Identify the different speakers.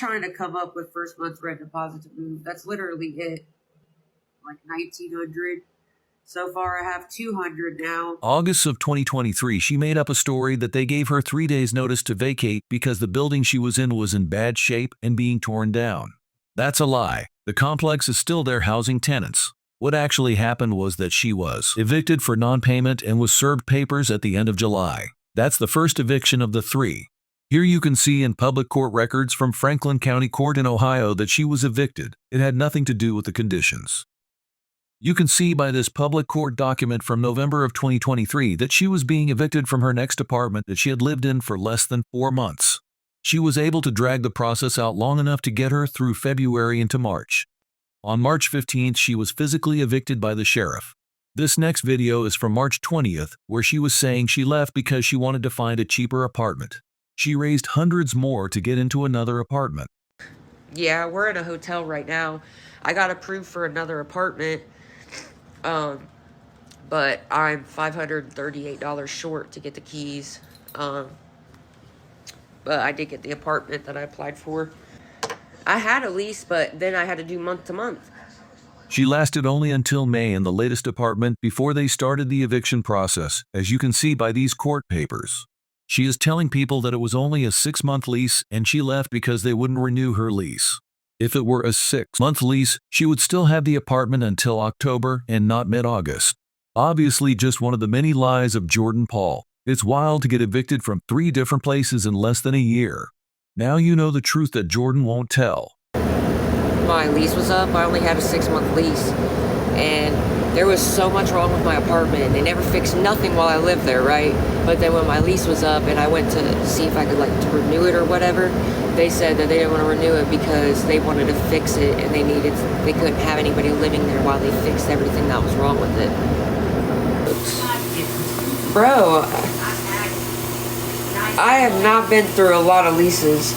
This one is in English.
Speaker 1: trying to come up with first month's rent deposit to move. That's literally it. Like 1,900. So far, I have 200 now.
Speaker 2: August of 2023, she made up a story that they gave her 3 days notice to vacate because the building she was in bad shape and being torn down. That's a lie. The complex is still there housing tenants. What actually happened was that she was evicted for non-payment and was served papers at the end of July. That's the first eviction of the 3. Here you can see in public court records from Franklin County Court in Ohio that she was evicted. It had nothing to do with the conditions. You can see by this public court document from November of 2023 that she was being evicted from her next apartment that she had lived in for less than 4 months. She was able to drag the process out long enough to get her through February into March. On March 15th, she was physically evicted by the sheriff. This next video is from March 20th, where she was saying she left because she wanted to find a cheaper apartment. She raised hundreds more to get into another apartment.
Speaker 3: Yeah, we're in a hotel right now. I got approved for another apartment. But I'm $538 short to get the keys. But I did get the apartment that I applied for. I had a lease, but then I had to do month to month.
Speaker 2: She lasted only until May in the latest apartment before they started the eviction process, as you can see by these court papers. She is telling people that it was only a 6-month lease and she left because they wouldn't renew her lease. If it were a 6-month lease, she would still have the apartment until October and not mid-August. Obviously just one of the many lies of Jordan Paul. It's wild to get evicted from 3 different places in less than a year. Now you know the truth that Jordan won't tell.
Speaker 3: My lease was up. I only had a 6-month lease. And there was so much wrong with my apartment. They never fixed nothing while I lived there, right? But then when my lease was up and I went to see if I could to renew it or whatever, they said that they didn't want to renew it because they wanted to fix it and they couldn't have anybody living there while they fixed everything that was wrong with it. Bro, I have not been through a lot of leases.